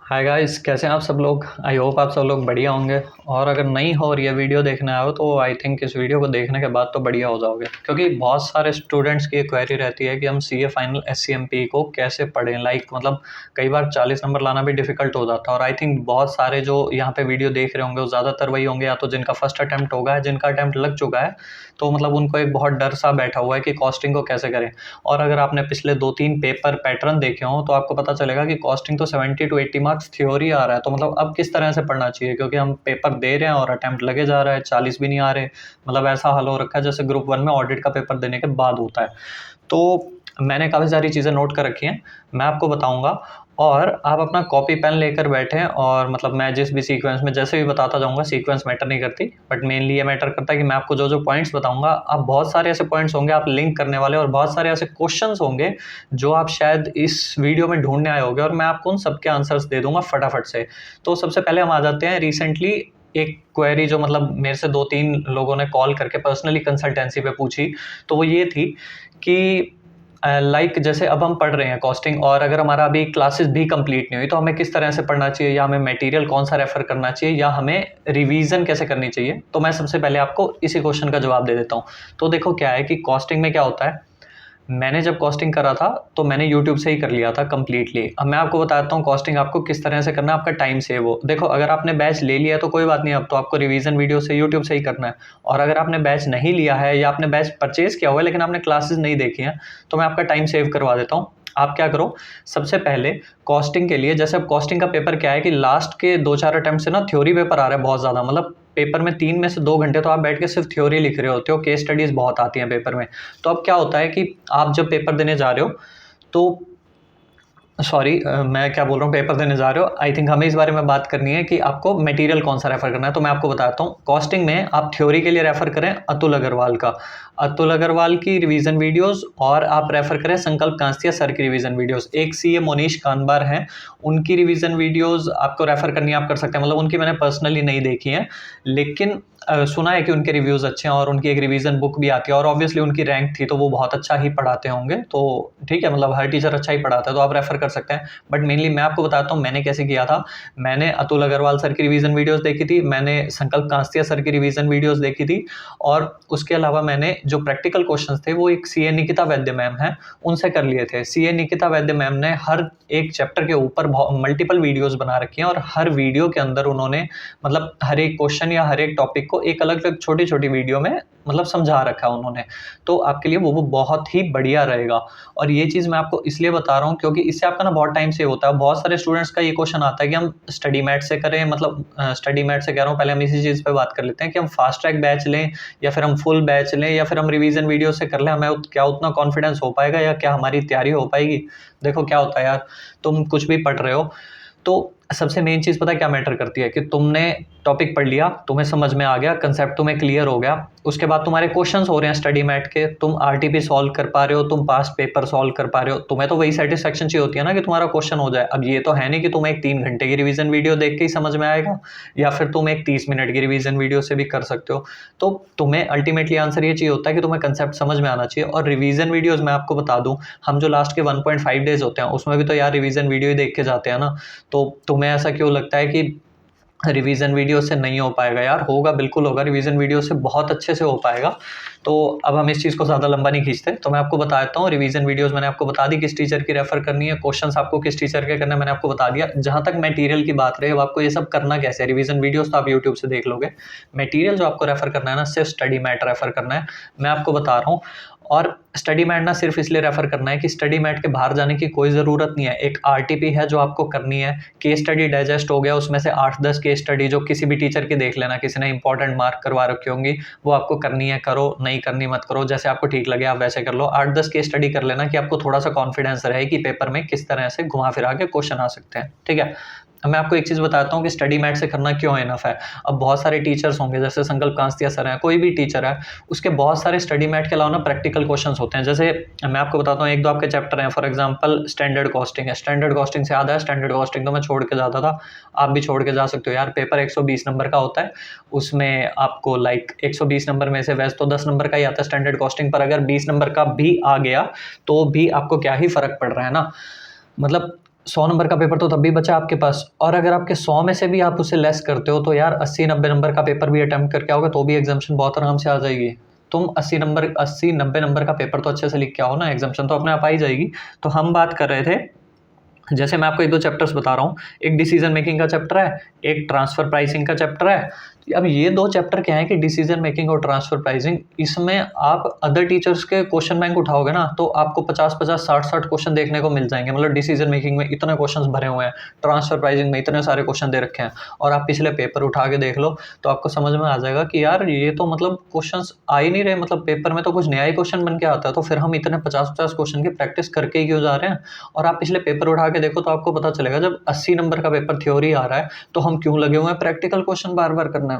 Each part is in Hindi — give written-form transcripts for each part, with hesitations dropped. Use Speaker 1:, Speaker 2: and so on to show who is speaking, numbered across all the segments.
Speaker 1: हाय गाइस, कैसे हैं आप सब लोग। आई होप आप सब लोग बढ़िया होंगे। और अगर नहीं हो और ये वीडियो देखने आए हो तो आई थिंक इस वीडियो को देखने के बाद तो बढ़िया हो जाओगे, क्योंकि बहुत सारे स्टूडेंट्स की क्वेरी रहती है कि हम सीए फाइनल एससीएमपी को कैसे पढ़ें। मतलब कई बार 40 नंबर लाना भी डिफिकल्ट हो जाता है। और आई थिंक बहुत सारे जो यहाँ पे वीडियो देख रहे होंगे वो ज़्यादातर वही होंगे, या तो जिनका फर्स्ट अटैम्प्ट होगा, जिनका अटैम्प्ट लग चुका है, तो मतलब उनको एक बहुत डर सा बैठा हुआ है कि कॉस्टिंग को कैसे करें। और अगर आपने पिछले 2-3 पेपर पैटर्न देखे हों तो आपको पता चलेगा कि कॉस्टिंग तो 70 to 80 मार्क्स थ्योरी आ रहा है। तो मतलब अब किस तरह से पढ़ना चाहिए, क्योंकि हम पेपर दे रहे हैं और अटैम्प्ट लगे जा रहा है, 40 भी नहीं आ रहे। मतलब ऐसा हाल हो रखा है जैसे ग्रुप 1 में ऑडिट का पेपर देने के बाद होता है। तो मैंने काफ़ी सारी चीज़ें नोट कर रखी हैं, मैं आपको बताऊंगा। और आप अपना कॉपी पेन लेकर बैठें, और मतलब मैं जिस भी सीक्वेंस में जैसे भी बताता जाऊंगा, सीक्वेंस मैटर नहीं करती, बट मेनली ये मैटर करता है कि मैं आपको जो जो पॉइंट्स बताऊंगा, आप बहुत सारे ऐसे पॉइंट्स होंगे आप लिंक करने वाले, और बहुत सारे ऐसे क्वेश्चंस होंगे जो आप शायद इस वीडियो में ढूंढने आए होंगे, और मैं आपको उन सबके आंसर्स दे दूंगा फटाफट से। तो सबसे पहले हम आ जाते हैं रिसेंटली एक क्वेरी जो मतलब मेरे से 2-3 लोगों ने कॉल करके पर्सनली कंसल्टेंसी पे पूछी। तो वो ये थी कि जैसे अब हम पढ़ रहे हैं कॉस्टिंग, और अगर हमारा अभी क्लासेस भी कंप्लीट नहीं हुई तो हमें किस तरह से पढ़ना चाहिए, या हमें मटेरियल कौन सा रेफर करना चाहिए, या हमें रिवीजन कैसे करनी चाहिए। तो मैं सबसे पहले आपको इसी क्वेश्चन का जवाब दे देता हूँ। तो देखो क्या है कि कॉस्टिंग में क्या होता है, मैंने जब कॉस्टिंग करा था तो मैंने यूट्यूब से ही कर लिया था कम्प्लीटली। अब मैं आपको बताता हूँ कॉस्टिंग आपको किस तरह से करना है, आपका टाइम सेव हो। देखो, अगर आपने बैच ले लिया तो कोई बात नहीं, अब तो आपको रिवीजन वीडियो से यूट्यूब से ही करना है। और अगर आपने बैच नहीं लिया है, या आपने बैच परचेज किया हुआ है लेकिन आपने क्लासेस नहीं देखी हैं, तो मैं आपका टाइम सेव करवा देता हूँ। आप क्या करो, सबसे पहले कॉस्टिंग के लिए, जैसे अब कॉस्टिंग का पेपर क्या है कि लास्ट के 2-4 अटेम्प्ट से ना थ्योरी पेपर आ रहा है बहुत ज़्यादा। मतलब पेपर में 3 में से 2 घंटे तो आप बैठ के सिर्फ थ्योरी लिख रहे होते हो, केस स्टडीज़ बहुत आती हैं पेपर में। तो अब क्या होता है कि आप जब पेपर देने जा रहे हो तो सॉरी, मैं क्या बोल रहा हूँ, पेपर देने जा रहे हो, आई थिंक हमें इस बारे में बात करनी है कि आपको मटेरियल कौन सा रेफर करना है। तो मैं आपको बताता हूँ, कॉस्टिंग में आप थ्योरी के लिए रेफर करें अतुल अग्रवाल का, अतुल अग्रवाल की रिवीजन वीडियोस, और आप रेफर करें संकल्प कांस्तिया सर की रिवीजन वीडियोस। एक सीए मोनीश कानबार हैं, उनकी रिवीजन वीडियोस आपको रेफर करनी है, आप कर सकते हैं। मतलब उनकी मैंने पर्सनली नहीं देखी है, लेकिन सुना है कि उनके रिव्यूज़ अच्छे हैं, और उनकी एक रिवीजन बुक भी आती है, और ऑब्वियसली उनकी रैंक थी तो वो बहुत अच्छा ही पढ़ाते होंगे। तो ठीक है, मतलब हर टीचर अच्छा ही पढ़ाता है, तो आप रेफर कर सकते हैं। बट मेनली मैं आपको बताता हूँ मैंने कैसे किया था। मैंने अतुल अग्रवाल सर की रिवीजन वीडियोस देखी थी, मैंने संकल्प कांस्तिया सर की रिवीजन वीडियोस देखी थी, और उसके अलावा मैंने जो प्रैक्टिकल क्वेश्चंस थे वो एक सीए निकिता वैद्य मैम हैं उनसे कर लिए थे। सीए निकिता वैद्य मैम ने हर एक चैप्टर के ऊपर मल्टीपल वीडियोस बना रखी हैं, और हर वीडियो के अंदर उन्होंने मतलब हर एक क्वेश्चन या हर एक टॉपिक को एक अलग अलग छोटी छोटी वीडियो में मतलब समझा रखा है उन्होंने। तो आपके लिए वो बहुत ही बढ़िया रहेगा। और ये चीज़ मैं आपको इसलिए बता रहा हूँ क्योंकि इससे आपका ना बहुत टाइम सेव होता है। बहुत सारे स्टूडेंट्स का ये क्वेश्चन आता है कि हम स्टडी मैट से करें, मतलब स्टडी मैट से कह रहा हूँ, पहले हम इसी चीज़ पे बात कर लेते हैं कि हम फास्ट ट्रैक बैच लें, या फिर हम फुल बैच लें, या फिर हम रिवीजन वीडियो से कर लें। हमें क्या उतना कॉन्फिडेंस हो पाएगा, या क्या हमारी तैयारी हो पाएगी। देखो क्या होता है यार, तुम कुछ भी पढ़ रहे हो तो सबसे मेन चीज़ पता है क्या मैटर करती है, कि तुमने टॉपिक पढ़ लिया, तुम्हें समझ में आ गया, कंसेप्ट तुम्हें क्लियर हो गया, उसके बाद तुम्हारे क्वेश्चंस हो रहे हैं स्टडी मैट के, तुम आरटीपी सॉल्व कर पा रहे हो, तुम पास्ट पेपर सॉल्व कर पा रहे हो, तुम्हें तो वही सेटिस्फेक्शन चाहिए होती है ना कि तुम्हारा क्वेश्चन हो जाए। अब ये तो है नहीं कि तुम्हें एक 3 घंटे की रिवीजन वीडियो देख के ही समझ में आएगा, या फिर तुम एक 30 मिनट की रिवीजन वीडियो से भी कर सकते हो। तो तुम्हें अल्टीमेटली आंसर ये चाहिए होता है कि तुम्हें कंसेप्ट समझ में आना चाहिए। और रिवीजन वीडियोज मैं आपको बता दूं, हम जो लास्ट के 1.5 डेज होते हैं उसमें भी तो यार रिवीजन वीडियो ही देख के जाते हैं ना। तो तुम्हें ऐसा क्यों लगता है कि रिवीजन वीडियो से नहीं हो पाएगा? यार होगा, बिल्कुल होगा, रिवीजन वीडियो से बहुत अच्छे से हो पाएगा। तो अब हम इस चीज़ को ज़्यादा लंबा नहीं खींचते, तो मैं आपको बता देता हूँ रिवीजन वीडियोस मैंने आपको बता दी किस टीचर की रेफर करनी है, क्वेश्चंस आपको किस टीचर के करने मैंने आपको बता दिया। जहाँ तक मटेरियल की बात रही, अब आपको ये सब करना कैसे है, रिवीजन वीडियोस तो आप यूट्यूब से देख लोगे, मटेरियल जो आपको रेफर करना है ना, सिर्फ स्टडी मैट रेफर करना है, मैं आपको बता रहा हूँ। और स्टडी मैट ना सिर्फ इसलिए रेफर करना है कि स्टडी मैट के बाहर जाने की कोई ज़रूरत नहीं है। एक आरटीपी है जो आपको करनी है, केस स्टडी डाइजेस्ट हो गया, उसमें से 8-10 केस स्टडी जो किसी भी टीचर की देख लेना, किसी ने इंपॉर्टेंट मार्क करवा रखी होंगी, वो आपको करनी है, करो, नहीं करनी मत करो, जैसे आपको ठीक लगे आप वैसे कर लो। 8-10 केस स्टडी कर लेना कि आपको थोड़ा सा कॉन्फिडेंस रहे कि पेपर में किस तरह से घुमा फिरा के क्वेश्चन आ सकते हैं, ठीक है। अब मैं आपको एक चीज़ बताता हूँ कि स्टडी मैट से करना क्यों इनफ है। अब बहुत सारे टीचर्स होंगे, जैसे संकल्प कांस्तिया सर हैं, कोई भी टीचर है, उसके बहुत सारे स्टडी मैट के अलावा ना प्रैक्टिकल क्वेश्चंस होते हैं। जैसे मैं आपको बताता हूँ, 1-2 आपके चैप्टर हैं, फॉर एग्जांपल स्टैंडर्ड कॉस्टिंग है। स्टैंडर्ड कॉस्टिंग से याद है, स्टैंडर्ड कॉस्टिंग तो मैं छोड़ के जाता था, आप भी छोड़ के जा सकते हो यार। पेपर 120 नंबर का होता है, उसमें आपको 120 नंबर में से वैसे तो 10 नंबर का ही आता है स्टैंडर्ड कॉस्टिंग, पर अगर 20 नंबर का भी आ गया तो भी आपको क्या ही फर्क पड़ रहा है ना। मतलब 100 नंबर का पेपर तो तब भी बचा आपके पास, और अगर आपके 100 में से भी आप उसे लेस करते हो तो यार 80-90 नंबर का पेपर भी अटेम्प्ट करके आओगे तो भी एग्जाम्शन बहुत आराम से आ जाएगी। तुम 80-90 नंबर का पेपर तो अच्छे से लिख के आओ ना, एग्जाम्शन तो अपने आप आ ही जाएगी। तो हम बात कर रहे थे, जैसे मैं आपको 1-2 चैप्टर्स बता रहा हूँ, एक डिसीजन मेकिंग का चैप्टर है, एक ट्रांसफर प्राइसिंग का चैप्टर है। अब ये 2 चैप्टर क्या है कि डिसीजन मेकिंग और ट्रांसफर प्राइसिंग, इसमें आप अदर टीचर्स के क्वेश्चन बैंक उठाओगे ना तो आपको 50-50, 60-60 क्वेश्चन देखने को मिल जाएंगे। मतलब डिसीजन मेकिंग में इतने क्वेश्चन भरे हुए हैं, ट्रांसफर प्राइसिंग में इतने सारे क्वेश्चन दे रखे हैं, और आप पिछले पेपर उठा के देख लो तो आपको समझ में आ जाएगा कि यार ये तो मतलब क्वेश्चन आ ही नहीं रहे, मतलब पेपर में तो कुछ नया ही क्वेश्चन बन के आता है, तो फिर हम इतने 50-50 क्वेश्चन की प्रैक्टिस करके ही क्यों जा रहे हैं। और आप पिछले पेपर उठा के देखो तो आपको पता चलेगा, जब 80 नंबर का पेपर थ्योरी आ रहा है तो हम क्यों लगे हुए हैं प्रैक्टिकल क्वेश्चन बार बार करने में।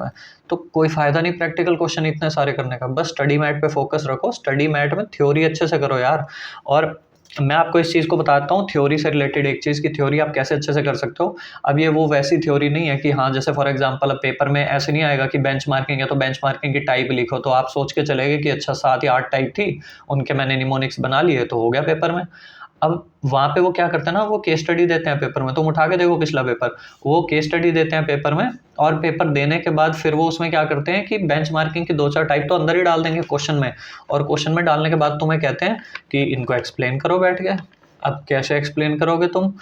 Speaker 1: तो कोई फायदा नहीं प्रैक्टिकल क्वेश्चन इतने सारे करने का, बस स्टडी मैट पे फोकस रखो, स्टडी मैट में थ्योरी अच्छे से करो यार। और मैं आपको इस चीज़ को बताता हूँ, थ्योरी से रिलेटेड एक चीज़ की थ्योरी आप कैसे अच्छे से कर सकते हो। अब ये वो वैसी थ्योरी नहीं है कि हाँ, जैसे फॉर एग्जांपल अब पेपर में ऐसे नहीं आएगा कि बेंचमार्किंग है तो बेंचमार्किंग की टाइप लिखो, तो आप सोच के चले गए कि अच्छा 7 या 8 टाइप थी, उनके मैंने निमोनिक्स बना लिए तो हो गया पेपर में। अब वहाँ पे वो क्या करते हैं ना, वो केस स्टडी देते हैं पेपर में, तुम उठा के देखो पिछला पेपर, वो केस स्टडी देते हैं पेपर में, और पेपर देने के बाद फिर वो उसमें क्या करते हैं कि बेंचमार्किंग की 2-4 टाइप तो अंदर ही डाल देंगे क्वेश्चन में, और क्वेश्चन में डालने के बाद तुम्हें कहते हैं कि इनको एक्सप्लेन करो बैठ के। अब कैसे एक्सप्लेन करोगे तुम,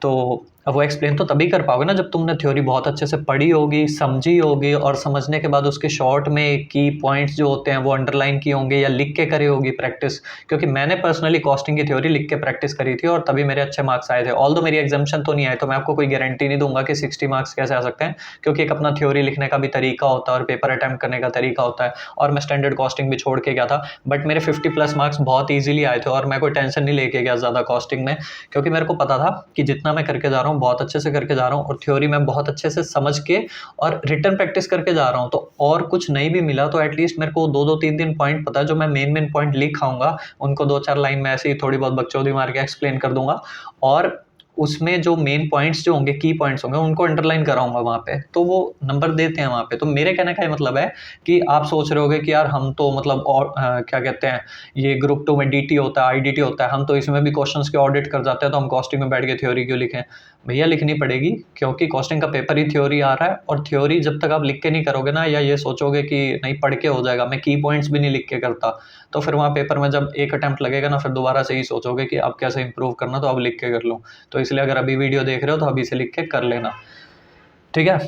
Speaker 1: तो अब वो एक्सप्लेन तो तभी कर पाओगे ना जब तुमने थ्योरी बहुत अच्छे से पढ़ी होगी, समझी होगी, और समझने के बाद उसके शॉर्ट में की पॉइंट्स जो होते हैं वो अंडरलाइन किए होंगे या लिख के करी होगी प्रैक्टिस। क्योंकि मैंने पर्सनली कॉस्टिंग की थ्योरी लिख के प्रैक्टिस करी थी और तभी मेरे अच्छे मार्क्स आए थे। ऑल्दो मेरी एग्जाम्शन तो नहीं आए, तो मैं आपको कोई गारंटी नहीं दूंगा कि 60 मार्क्स कैसे आ सकते हैं, क्योंकि एक अपना थ्योरी लिखने का भी तरीका होता है और पेपर अटैम्प्ट करने का तरीका होता है। और मैं स्टैंडर्ड कॉस्टिंग भी छोड़ के गया था, बट मेरे 50+ मार्क्स बहुत ईजिली आए थे, और मैं कोई टेंशन नहीं लेके गया ज़्यादा कॉस्टिंग में, क्योंकि मेरे को पता था कि जितना मैं करके जा रहा हूँ बहुत अच्छे से करके जा रहा हूँ, और थ्योरी में बहुत अच्छे से समझ के और रिटर्न प्रैक्टिस करके जा रहा हूँ। तो और कुछ नहीं भी मिला तो एटलीस्ट मेरे को 2-3 पॉइंट पता है, जो मैं मेन पॉइंट लिख आऊंगा, उनको 2-4 लाइन में ऐसे ही थोड़ी बहुत बकचोदी मार के एक्सप्लेन कर दूंगा, और उसमें जो मेन पॉइंट्स जो होंगे, की पॉइंट्स होंगे, उनको अंडरलाइन कराऊंगा वहाँ पे, तो वो नंबर देते हैं वहाँ पे। तो मेरे कहने का ये मतलब है कि आप सोच रहे होगे कि यार हम तो मतलब, और क्या कहते हैं, ये ग्रुप 2 में डीटी होता है, आईडीटी होता है, हम तो इसमें भी क्वेश्चंस के ऑडिट कर जाते हैं, तो हम कॉस्टिंग में बैठ के थ्योरी क्यों लिखें। भैया लिखनी पड़ेगी, क्योंकि कॉस्टिंग का पेपर ही थ्योरी आ रहा है, और थ्योरी जब तक आप लिख के नहीं करोगे ना, या ये सोचोगे कि नहीं पढ़ के हो जाएगा, मैं की पॉइंट्स भी नहीं लिख के करता, तो फिर वहाँ पेपर में जब एक अटैम्प्ट लगेगा ना, फिर दोबारा से ही सोचोगे कि अब कैसे इंप्रूव करना, तो अब लिख के कर लो। तो इसलिए अगर अभी वीडियो देख रहे हो तो अभी से लिख के कर लेना, ठीक है।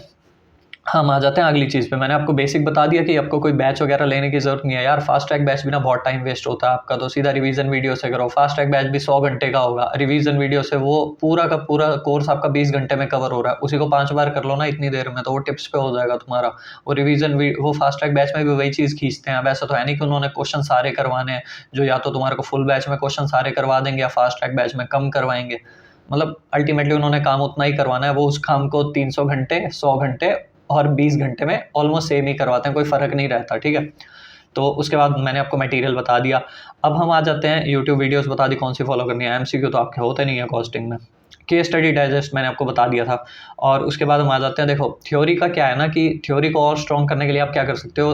Speaker 1: हम आ जाते हैं अगली चीज़ पे। मैंने आपको बेसिक बता दिया कि आपको कोई बैच वगैरह लेने की ज़रूरत नहीं है यार। फास्ट ट्रैक बैच भी ना बहुत टाइम वेस्ट होता है आपका, तो सीधा रिवीजन वीडियो से करो। फास्ट ट्रैक बैच भी 100 घंटे का होगा, रिवीजन वीडियो से वो पूरा का पूरा कोर्स आपका 20 घंटे में कवर हो रहा है, उसी को 5 बार कर लो ना इतनी देर में, तो वो टिप्स पे हो जाएगा तुम्हारा। वो वो फास्ट ट्रैक बैच में भी वही चीज़ खींचते हैं। वैसा तो है नहीं कि उन्होंने क्वेश्चन सारे करवाने हैं, जो या तो तुम्हारे को फुल बैच में क्वेश्चन सारे करवा देंगे या फास्ट ट्रैक बैच में कम करवाएंगे। मतलब अल्टीमेटली उन्होंने काम उतना ही करवाना है, वो उस काम को 300 घंटे, 100 घंटे और 20 घंटे में ऑलमोस्ट सेम ही करवाते हैं, कोई फ़र्क नहीं रहता, ठीक है। तो उसके बाद मैंने आपको मटेरियल बता दिया। अब हम आ जाते हैं यूट्यूब वीडियोस बता दी कौन सी फॉलो करनी है। एमसीक्यू तो आपके होते नहीं है कॉस्टिंग में। केस स्टडी डाइजेस्ट मैंने आपको बता दिया था। और उसके बाद हम आ जाते हैं, देखो थ्योरी का क्या है ना कि थ्योरी को और स्ट्रॉन्ग करने के लिए आप क्या कर सकते हो,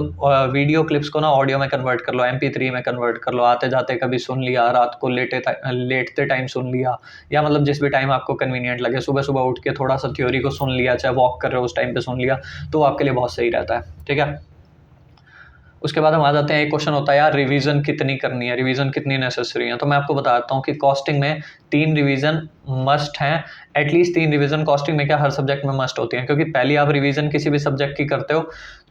Speaker 1: वीडियो क्लिप्स को ना ऑडियो में कन्वर्ट कर लो, MP3 में कन्वर्ट कर लो, आते जाते कभी सुन लिया, रात को लेटते टाइम सुन लिया, या मतलब जिस भी टाइम आपको कन्वीनियंट लगे, सुबह सुबह उठ के थोड़ा सा थ्योरी को सुन लिया, चाहे वॉक कर रहे हो उस टाइम पे सुन लिया, तो वो आपके लिए बहुत सही रहता है, ठीक है। उसके बाद हम आ जाते हैं, एक क्वेश्चन होता है यार रिवीजन कितनी करनी है, रिवीजन कितनी नेसेसरी है। तो मैं आपको बताता हूँ कि कॉस्टिंग में 3 रिवीजन मस्ट हैं, एटलीस्ट 3 रिवीजन कॉस्टिंग में क्या हर सब्जेक्ट में मस्ट होती हैं, क्योंकि पहली आप रिवीजन किसी भी सब्जेक्ट की करते हो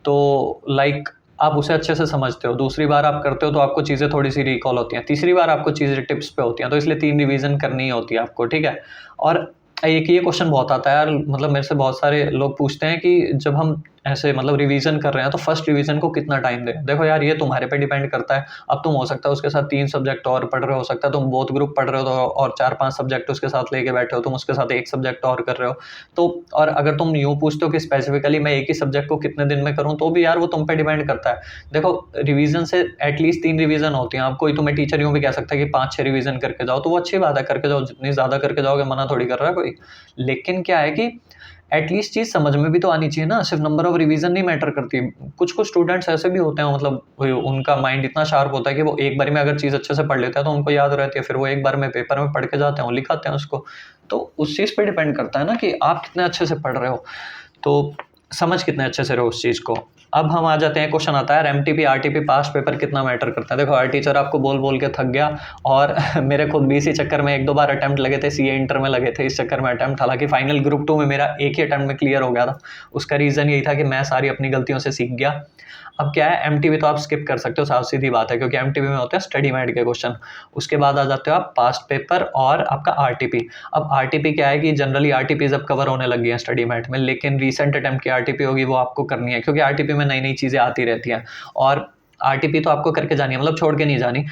Speaker 1: तो लाइक आप उसे अच्छे से समझते हो, दूसरी बार आप करते हो तो आपको चीज़ें थोड़ी सी रिकॉल होती हैं, तीसरी बार आपको चीज़ें टिप्स पे होती हैं, तो इसलिए 3 रिवीजन करनी ही होती है आपको, ठीक है। और एक ये क्वेश्चन बहुत आता है यार, मतलब मेरे से बहुत सारे लोग पूछते हैं कि जब हम ऐसे मतलब रिवीजन कर रहे हैं तो फर्स्ट रिवीजन को कितना टाइम दें। देखो यार ये तुम्हारे पे डिपेंड करता है। अब तुम हो सकता है उसके साथ 3 सब्जेक्ट और पढ़ रहे हो सकता है तुम बोथ ग्रुप पढ़ रहे हो तो, और 4-5 सब्जेक्ट उसके साथ लेके बैठे हो, तुम उसके साथ एक सब्जेक्ट और कर रहे हो तो, और अगर तुम यूँ पूछते हो कि स्पेसिफिकली मैं एक ही सब्जेक्ट को कितने दिन में करूँ, तो भी यार वो तुम पे डिपेंड करता है। देखो रिवीजन से एटलीस्ट 3 रिवीजन होती हैं। आप कोई तुम्हें टीचर यूँ भी कह सकता है कि 5-6 रिवीजन करके जाओ, तो वो अच्छी बात है, करके जाओ, जितनी ज़्यादा करके जाओगे, मना थोड़ी कर रहा है कोई। लेकिन क्या है कि एटलीस्ट चीज़ समझ में भी तो आनी चाहिए ना, सिर्फ नंबर ऑफ रिवीजन नहीं मैटर करती। कुछ कुछ स्टूडेंट्स ऐसे भी होते हैं, मतलब उनका माइंड इतना शार्प होता है कि वो एक बार में अगर चीज़ अच्छे से पढ़ लेते हैं तो उनको याद रहती है, फिर वो एक बार में पेपर में पढ़ के जाते हैं और लिखाते हैं उसको। तो उस चीज़ पे डिपेंड करता है ना कि आप कितने अच्छे से पढ़ रहे हो, तो समझ कितने अच्छे से रहे हो उस चीज़ को। अब हम आ जाते हैं, क्वेश्चन आता है एमटीपी आरटीपी पास्ट पेपर कितना मैटर करता है। देखो हर टीचर आपको बोल बोल के थक गया, और मेरे खुद भी इसी चक्कर में 1-2 बार अटेम्प्ट लगे थे, सीए इंटर में लगे थे इस चक्कर में अटेम्प्ट। हालांकि फाइनल ग्रुप 2 में मेरा एक ही अटेम्प्ट में क्लियर हो गया था। उसका रीज़न यही था कि मैं सारी अपनी गलतियों से सीख गया। अब क्या है, एमटीबी तो आप स्किप कर सकते हो, साफ सीधी बात है, क्योंकि एमटीबी में होते हैं स्टडी मैट के क्वेश्चन। उसके बाद आ जाते हो आप पास्ट पेपर और आपका आरटीपी। अब आरटीपी क्या है कि जनरली आरटीपीज अब कवर होने लगी हैं स्टडी मैट में, लेकिन रीसेंट अटेम्प्ट की आरटीपी होगी वो आपको करनी है, क्योंकि आरटीपी में नई नई चीज़ें आती रहती हैं, और आरटीपी तो आपको करके जानी है, मतलब छोड़ के नहीं जानी।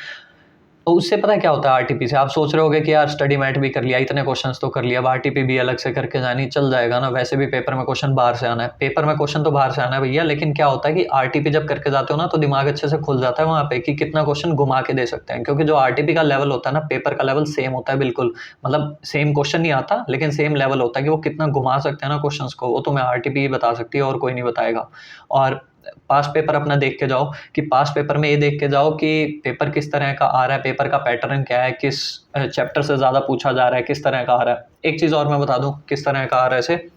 Speaker 1: तो उससे पता है क्या होता है, आरटीपी से आप सोच रहे होगे कि यार स्टडी मैट भी कर लिया, इतने क्वेश्चंस तो कर लिया, अब आरटीपी भी अलग से करके जानी, चल जाएगा ना, वैसे भी पेपर में क्वेश्चन बाहर से आना है। पेपर में क्वेश्चन तो बाहर से आना है भैया, लेकिन क्या होता है कि आरटीपी जब करके जाते हो ना तो दिमाग अच्छे से खुल जाता है वहाँ पे कि कितना क्वेश्चन घुमा के दे सकते हैं, क्योंकि जो आरटीपी का लेवल होता है ना, पेपर का लेवल सेम होता है बिल्कुल, मतलब सेम क्वेश्चन नहीं आता लेकिन सेम लेवल होता है कि वो कितना घुमा सकते हैं ना क्वेश्चन को, वो तुम्हें आरटीपी ही बता सकती है और कोई नहीं बताएगा। और पास्ट पेपर अपना देख के जाओ कि पास्ट पेपर में ये देख के जाओ कि पेपर किस तरह का आ रहा है, पेपर का पैटर्न क्या है, किस चैप्टर से ज़्यादा पूछा जा रहा है, किस तरह का आ रहा है। एक चीज़ और मैं बता दूं किस तरह का आ रहा है, ऐसे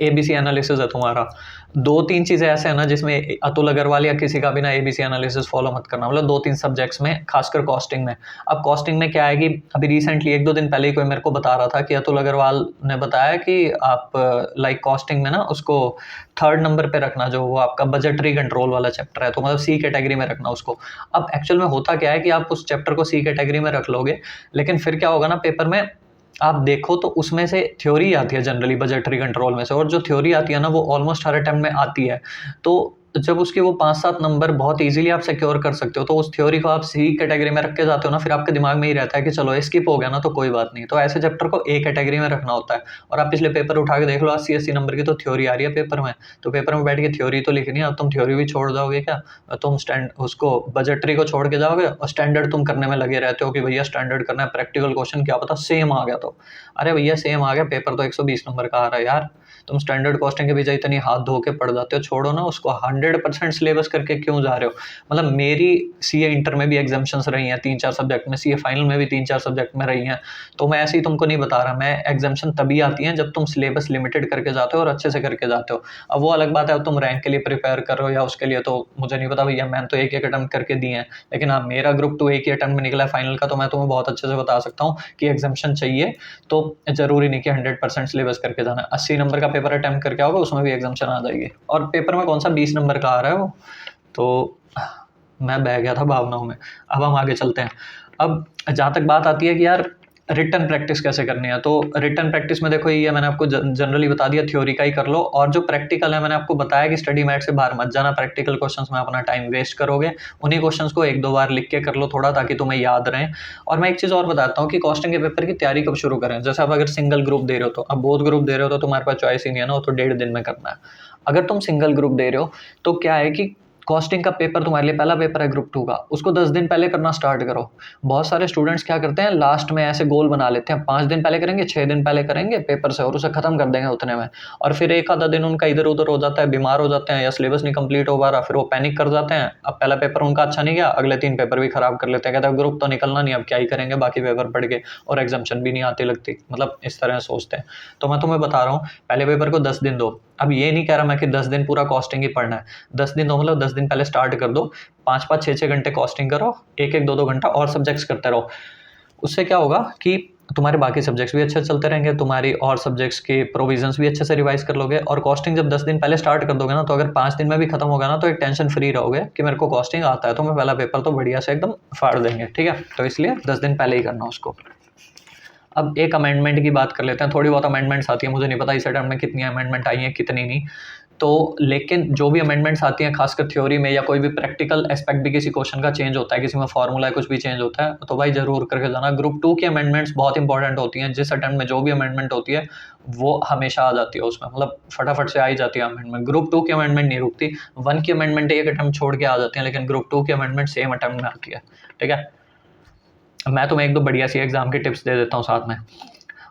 Speaker 1: एबीसी एनालिसिस है तुम्हारा। 2-3 चीज़ें ऐसे हैं ना जिसमें अतुल अग्रवाल या किसी का भी ना एबीसी एनालिसिस फॉलो मत करना, मतलब 2-3 सब्जेक्ट्स में, खासकर कॉस्टिंग में। अब कॉस्टिंग में क्या है कि अभी रिसेंटली 1-2 दिन पहले ही कोई मेरे को बता रहा था कि अतुल अग्रवाल ने बताया कि आप लाइक कॉस्टिंग में ना उसको 3rd नंबर पे रखना, जो वो आपका बजटरी कंट्रोल वाला चैप्टर है, तो मतलब सी कैटेगरी में रखना उसको। अब एक्चुअल में होता क्या है कि आप उस चैप्टर को सी कैटेगरी में रख लोगे, लेकिन फिर क्या होगा ना, पेपर में आप देखो तो उसमें से थ्योरी आती है जनरली बजटरी कंट्रोल में से, और जो थ्योरी आती है ना वो ऑलमोस्ट हर अटेम्प्ट में आती है। तो जब उसके वो 5-7 नंबर बहुत इजीली आप सिक्योर कर सकते हो, तो उस थ्योरी को आप सी कैटेगरी में रख के जाते हो ना, फिर आपके दिमाग में ही रहता है कि चलो स्किप हो गया ना तो कोई बात नहीं। तो ऐसे चैप्टर को ए कैटेगरी में रखना होता है। और आप पिछले पेपर उठा के देख लो, 80-80 नंबर की तो थ्योरी आ रही है पेपर में, तो पेपर में बैठ के थ्योरी तो लिखनी है। अब तुम थ्योरी भी छोड़ जाओगे क्या, तुम उसको बजटरी को छोड़ के जाओगे और स्टैंडर्ड तुम करने में लगे रहते हो कि भैया स्टैंडर्ड करना है, प्रैक्टिकल क्वेश्चन क्या पता सेम आ गया तो। अरे भैया सेम आ गया, पेपर तो 120 नंबर का आ रहा है यार, तुम स्टैंडर्ड कॉस्टिंग के पीछे इतनी हाथ धो के पड़ जाते हो, छोड़ो ना उसको, 100% सिलेबस करके क्यों जा रहे हो। मतलब मेरी सीए इंटर में भी एग्जाम्शंस रही हैं 3-4 सब्जेक्ट में, सीए फाइनल में भी 3-4 सब्जेक्ट में रही हैं, तो मैं ऐसे ही तुमको नहीं बता रहा, मैं एग्जाम्शन तभी आती हैं जब तुम सिलेबस लिमिटेड करके जाते हो और अच्छे से करके जाते हो। अब वो अलग बात है, अब तुम रैंक के लिए प्रिपेयर कर रहे हो या उसके लिए, तो मुझे नहीं पता भैया, मैंने तो एक अटेम्प्ट करके दिए हैं, लेकिन हाँ मेरा ग्रुप 2 एक ही अटेम्प्ट में निकला है फाइनल का, तो मैं तुम्हें बहुत अच्छे से बता सकता हूँ कि एग्जाम्शन चाहिए तो जरूरी नहीं कि 100% सिलेबस करके जाना। 80 नंबर का पेपर अटेम्प्ट करके आओगे उसमें भी एग्जाम्शन आ जाएगी, और पेपर में कौन सा 20 नंबर का आ रहा है वो। तो मैं बह गया था भावनाओं में। अब हम आगे चलते हैं। अब जहाँ तक बात आती है कि यार रिटन प्रैक्टिस कैसे करनी है, तो रिटन प्रैक्टिस में देखो ये मैंने आपको जनरली बता दिया, थ्योरी का ही कर लो, और जो प्रैक्टिकल है मैंने आपको बताया कि स्टडी मैट से बाहर मत जाना, प्रैक्टिकल क्वेश्चंस में अपना टाइम वेस्ट करोगे, उन्हीं क्वेश्चंस को 1-2 बार लिख के कर लो थोड़ा, ताकि तुम्हें याद रहें। और मैं एक चीज़ और बताता हूँ कि कॉस्टिंग के पेपर की तैयारी कब शुरू करें। जैसे आप अगर सिंगल ग्रुप दे रहे हो, तो अब बोथ ग्रुप दे रहे हो तो तुम्हारे पास चॉइस ही नहीं है ना, वो तो 1.5 दिन में करना है। अगर तुम सिंगल ग्रुप दे रहे हो तो क्या है कि कॉस्टिंग का पेपर तुम्हारे लिए पहला पेपर है ग्रुप 2 का, उसको 10 दिन पहले करना स्टार्ट करो। बहुत सारे स्टूडेंट्स क्या करते हैं, लास्ट में ऐसे गोल बना लेते हैं, 5 दिन पहले करेंगे, 6 दिन पहले करेंगे पेपर से, और उसे खत्म कर देंगे उतने में, और फिर एक आधा दिन उनका इधर उधर हो जाता है, बीमार हो जाते हैं या सिलेबस नहीं कंप्लीट हो पा रहा, फिर वो पैनिक कर जाते हैं। अब पहला पेपर उनका अच्छा नहीं गया, अगले 3 पेपर भी खराब कर लेते हैं, कहते हैं ग्रुप तो निकलना नहीं, अब क्या ही करेंगे बाकी पेपर पढ़ के, और एग्जाम्शन भी नहीं आती लगती, मतलब इस तरह सोचते हैं। तो मैं तुम्हें बता रहा हूँ, पहले पेपर को 10 दिन दो। अब ये नहीं कह रहा मैं कि 10 दिन पूरा कॉस्टिंग ही पढ़ना है, 10 दिन दो मतलब 10 दिन पहले स्टार्ट कर दो, 5-5, 6-6 घंटे कॉस्टिंग करो, 1-1, 2-2 घंटा और सब्जेक्ट्स करते रहो। उससे क्या होगा कि तुम्हारे बाकी सब्जेक्ट्स भी अच्छे चलते रहेंगे, तुम्हारी और सब्जेक्ट्स के प्रोविजंस भी अच्छे से रिवाइज कर लोगे, और कॉस्टिंग जब 10 दिन पहले स्टार्ट कर दोगे ना, तो अगर 5 दिन में भी खत्म होगा ना, तो एक टेंशन फ्री रहोगे कि मेरे को कॉस्टिंग आता है, तो मैं पहला पेपर तो बढ़िया से एकदम फाड़ देंगे, ठीक है। तो इसलिए 10 दिन पहले ही करना उसको। अब एक अमेंडमेंट की बात कर लेते हैं, थोड़ी बहुत अमेंडमेंट्स आती है, मुझे नहीं पता इस अटेम्प्ट में कितनी अमेंडमेंट आई हैं कितनी नहीं, तो लेकिन जो भी अमेंडमेंट्स आती हैं खासकर थ्योरी में, या कोई भी प्रैक्टिकल एस्पेक्ट भी किसी क्वेश्चन का चेंज होता है, किसी में फॉर्मूला है कुछ भी चेंज होता है, तो भाई जरूर करके जाना। ग्रुप 2 की अमेंडमेंट्स बहुत इंपॉर्टेंट होती हैं, जिस अटेम्प्ट में जो भी अमेंडमेंट होती है वो हमेशा आ जाती है उसमें, मतलब फटाफट से आ ही जाती है अमेंडमेंट। ग्रुप 2 की अमेंडमेंट नहीं रुकती, 1 की अमेंडमेंट एक अटेम्प्ट छोड़ के आ जाती है, लेकिन ग्रुप 2 की अमेंडमेंट सेम अटेम्प्ट में आती है, ठीक है। मैं तुम्हें 1-2 बढ़िया सी एग्जाम के टिप्स दे देता हूँ साथ में।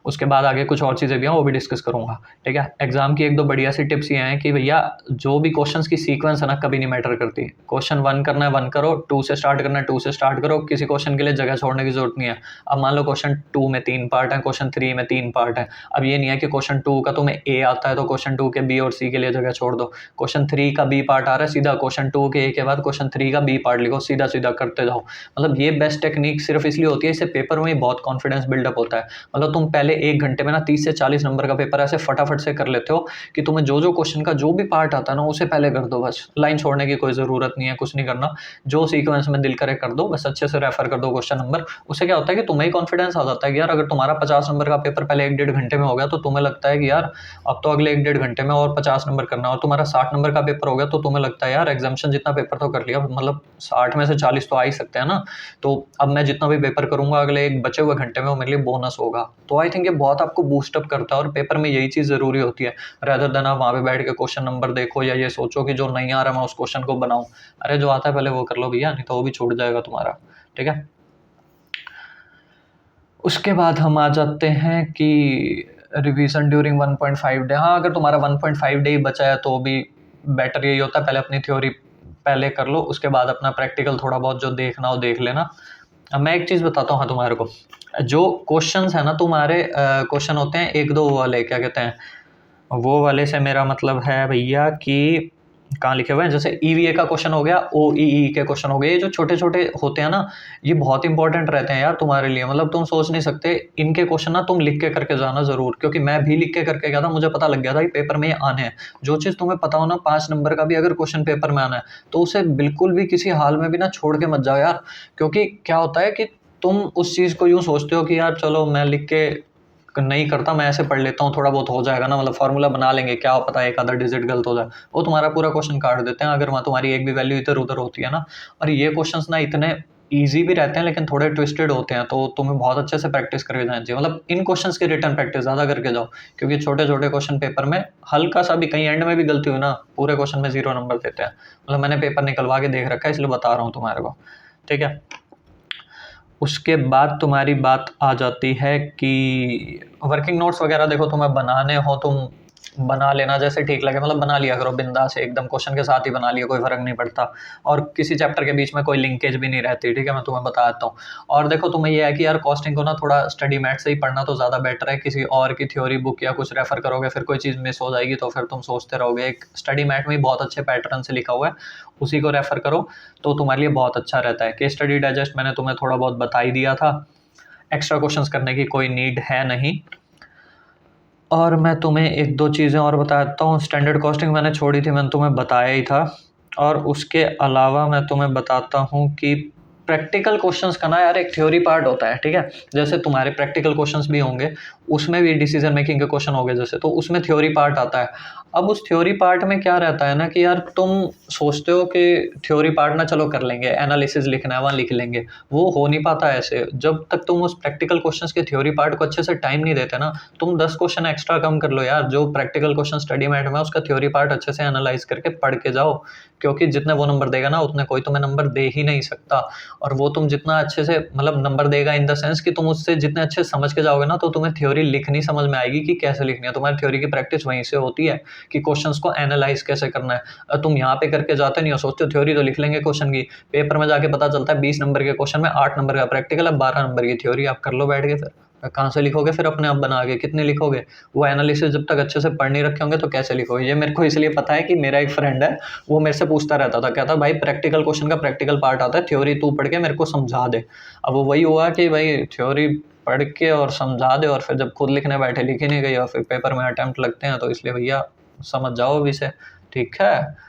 Speaker 1: उसके बाद आगे कुछ और चीज़ें भी हैं वो भी डिस्कस करूँगा, ठीक है। एग्जाम की 1-2 बढ़िया सी टिप्स ये हैं कि भैया जो भी क्वेश्चंस की सीक्वेंस है ना कभी नहीं मैटर करती। क्वेश्चन 1 करना है 1 करो, 2 से स्टार्ट करना है 2 से स्टार्ट करो, किसी क्वेश्चन के लिए जगह छोड़ने की जरूरत नहीं है। अब मान लो क्वेश्चन 2 में 3 पार्ट है, क्वेश्चन 3 में 3 पार्ट है। अब ये नहीं है कि क्वेश्चन 2 का तुम्हें ए आता है तो क्वेश्चन 2 के बी और सी के लिए जगह छोड़ दो। क्वेश्चन 3 का बी पार्ट आ रहा है, सीधा क्वेश्चन 2 के ए के बाद क्वेश्चन 3 का बी पार्ट लिखो, सीधा सीधा करते जाओ। मतलब ये बेस्ट टेक्निक सिर्फ इसलिए होती है, इससे पेपर में बहुत कॉन्फिडेंस बिल्डअप होता है। मतलब तुम पहले 1 घंटे में ना 30 से 40 नंबर का पेपर ऐसे फटाफट से कर लेते हो कि तुम्हें जो क्वेश्चन का जो भी पार्ट आता है ना उसे पहले कर दो, बस लाइन छोड़ने की कोई ज़रूरत नहीं है, कुछ नहीं करना, जो सीक्वेंस में दिल करे कर दो, बस अच्छे से रेफर कर दो क्वेश्चन नंबर। उससे क्या होता है कि तुम्हें ही कॉन्फिडेंस आ जाता है कि यार अगर तुम्हारा 50 नंबर का पेपर पहले 1-1.5 घंटे में हो गया तो तुम्हें लगता है कि यार अब तो अगले 1-1.5 घंटे में और 50 नंबर करना, और तुम्हारा 60 नंबर का पेपर हो गया तो तुम्हें लगता है यार एग्जामिशन जितना पेपर तो कर लिया, मतलब 60 में से 40 तो आ ही सकते हैं ना, तो अब मैं जितना भी पेपर करूंगा अगले एक बचे हुए घंटे में वो मेरे लिए बोनस होगा। तो आई थिंक ये बहुत आपको बूस्टअप करता है और पेपर में यही चीज़ ज़रूरी होती है, रेदर देन आप वहाँ पे बैठ के क्वेश्चन नंबर देखो या ये सोचो कि जो नहीं आ रहा मैं उस क्वेश्चन को बनाऊं। अरे जो आता है पहले वो कर लो भैया, नहीं तो वो भी छूट जाएगा तुम्हारा, ठीक है। उसके बाद हम आ जाते हैं कि रिवीजन ड्यूरिंग 1.5 डे। हाँ, अगर तुम्हारा 1.5 डे ही बचा है तो भी बेटर यही होता है, पहले अपनी थ्योरी पहले कर लो, उसके बाद अपना प्रैक्टिकल थोड़ा बहुत जो देखना हो देख लेना। अब मैं एक चीज़ बताता हूँ हाँ तुम्हारे को, जो क्वेश्चंस है ना तुम्हारे क्वेश्चन होते हैं 1-2 वाले, क्या कहते हैं वो वाले से मेरा मतलब है भैया कि कहाँ लिखे हुए हैं, जैसे ईवीए का क्वेश्चन हो गया, ओईई के क्वेश्चन हो गए, ये जो छोटे छोटे होते हैं ना ये बहुत इंपॉर्टेंट रहते हैं यार तुम्हारे लिए। मतलब तुम सोच नहीं सकते, इनके क्वेश्चन ना तुम लिख के करके जाना जरूर, क्योंकि मैं भी लिख के करके गया था, मुझे पता लग गया था कि पेपर में ये आने हैं। जो चीज़ तुम्हें पता हो ना 5 नंबर का भी अगर क्वेश्चन पेपर में आना है तो उसे बिल्कुल भी किसी हाल में भी ना छोड़ के मत जाओ यार। क्योंकि क्या होता है कि तुम उस चीज़ को यूँ सोचते हो कि यार चलो मैं लिख के नहीं करता, मैं ऐसे पढ़ लेता हूँ, थोड़ा बहुत हो जाएगा ना, मतलब फॉर्मूला बना लेंगे, क्या पता एक आधा डिजिट गलत हो जाए, वो तुम्हारा पूरा क्वेश्चन काट देते हैं अगर वहाँ तुम्हारी एक भी वैल्यू इधर उधर होती है ना। और ये क्वेश्चंस ना इतने ईजी भी रहते हैं लेकिन थोड़े ट्विस्टेड होते हैं, तो तुम्हें बहुत अच्छे से प्रैक्टिस करके जाना चाहिए। मतलब इन क्वेश्चंस की रिटर्न प्रैक्टिस ज़्यादा करके जाओ, क्योंकि छोटे छोटे क्वेश्चन पेपर में हल्का सा भी कहीं एंड में भी गलती हुई ना पूरे क्वेश्चन में 0 नंबर देते हैं। मतलब मैंने पेपर निकलवा के देख रखा है इसलिए बता रहा हूँ तुम्हारे को, ठीक है। उसके बाद तुम्हारी बात आ जाती है कि वर्किंग नोट्स वगैरह देखो तुम्हें बनाने हो तुम बना लेना जैसे ठीक लगे, मतलब बना लिया करो बिंदास एकदम, क्वेश्चन के साथ ही बना लिया, कोई फर्क नहीं पड़ता। और किसी चैप्टर के बीच में कोई लिंकेज भी नहीं रहती, ठीक है, मैं तुम्हें बता देता हूँ। और देखो तुम्हें ये है कि यार कॉस्टिंग को ना थोड़ा स्टडी मैट से ही पढ़ना तो ज़्यादा बेटर है, किसी और की थ्योरी बुक या कुछ रेफर करोगे फिर कोई चीज़ मिस हो जाएगी तो फिर तुम सोचते रहोगे। एक स्टडी मैट में ही बहुत अच्छे पैटर्न से लिखा हुआ है, उसी को रेफर करो तो तुम्हारे लिए बहुत अच्छा रहता है। केस स्टडी डाइजेस्ट मैंने तुम्हें थोड़ा बहुत बता ही दिया था, एक्स्ट्रा क्वेश्चंस करने की कोई नीड है नहीं। और मैं तुम्हें 1-2 चीज़ें और बता देता हूँ। स्टैंडर्ड कॉस्टिंग मैंने छोड़ी थी, मैंने तुम्हें बताया ही था। और उसके अलावा मैं तुम्हें बताता हूँ कि प्रैक्टिकल क्वेश्चंस का ना यार एक थ्योरी पार्ट होता है, ठीक है। जैसे तुम्हारे प्रैक्टिकल क्वेश्चंस भी होंगे, उसमें भी डिसीजन मेकिंग के क्वेश्चन होंगे जैसे, तो उसमें थ्योरी पार्ट आता है। अब उस थ्योरी पार्ट में क्या रहता है ना कि यार तुम सोचते हो कि थ्योरी पार्ट ना चलो कर लेंगे, एनालिसिस लिखना है वहाँ लिख लेंगे, वो हो नहीं पाता ऐसे। जब तक तुम उस प्रैक्टिकल क्वेश्चंस के थ्योरी पार्ट को अच्छे से टाइम नहीं देते ना, तुम 10 क्वेश्चन एक्स्ट्रा कम कर लो यार, जो प्रैक्टिकल क्वेश्चन स्टडी मैट में उसका थ्योरी पार्ट अच्छे से एनालाइज करके पढ़ के जाओ, क्योंकि जितने वो नंबर देगा ना उतने कोई तुम्हें नंबर दे ही नहीं सकता। और वो तुम जितना अच्छे से मतलब नंबर देगा इन द सेंस कि तुम उससे जितने अच्छे समझ के जाओगे ना तो तुम्हें थ्योरी लिखनी समझ में आएगी कि कैसे लिखनी है। तुम्हारी थ्योरी की प्रैक्टिस वहीं से होती है कि क्वेश्चंस को एनालाइज कैसे करना है। तुम यहाँ पे करके जाते नहीं हो, सोचते हो थ्योरी तो लिख लेंगे क्वेश्चन की, पेपर में जाके पता चलता है 20 नंबर के क्वेश्चन में 8 नंबर का प्रैक्टिकल है, 12 नंबर की थ्योरी। आप कर लो बैठ के, फिर कहाँ से लिखोगे फिर अपने आप बना के, कितने लिखोगे? वो एनालिसिस जब तक अच्छे से पढ़ नहीं रखे होंगे तो कैसे लिखोगे? ये मेरे को इसलिए पता है कि मेरा एक फ्रेंड है, वो मेरे से पूछता रहता था, कहता भाई प्रैक्टिकल क्वेश्चन का प्रैक्टिकल पार्ट आता है, थ्योरी तू पढ़ के मेरे को समझा दे। अब वो वही हुआ कि भाई थ्योरी पढ़ के और समझा दे, और फिर जब खुद लिखने बैठे लिख ही नहीं गई, और फिर पेपर में अटेम्प्ट लगते हैं, तो इसलिए भैया समझ जाओ अभी से, ठीक है।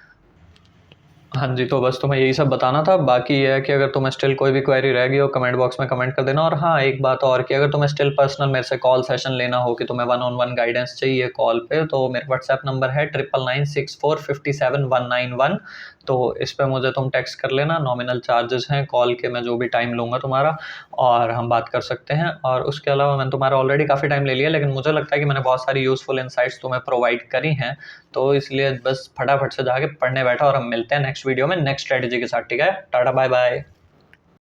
Speaker 1: हाँ जी, तो बस तुम्हें यही सब बताना था। बाकी ये है कि अगर तुम्हें स्टिल कोई भी क्वेरी रह गई हो कमेंट बॉक्स में कमेंट कर देना। और हाँ, एक बात और कि अगर तुम्हें स्टिल पर्सनल मेरे से कॉल सेशन लेना हो कि तुम्हें 1-on-1 गाइडेंस चाहिए कॉल पे, तो मेरा व्हाट्सएप नंबर है 9996457191। तो इस पे मुझे तुम टेक्स्ट कर लेना, नॉमिनल चार्जेस हैं कॉल के, मैं जो भी टाइम लूँगा तुम्हारा, और हम बात कर सकते हैं। और उसके अलावा मैंने तुम्हारा ऑलरेडी काफ़ी टाइम ले लिया, लेकिन मुझे लगता है कि मैंने बहुत सारी यूज़फुल इंसाइट्स तुम्हें प्रोवाइड करी हैं, तो इसलिए बस फटाफट से जाके पढ़ने बैठा, और हम मिलते हैं नेक्स्ट वीडियो में नेक्स्ट स्ट्रेटजी के साथ, ठीक है। Tata bye bye.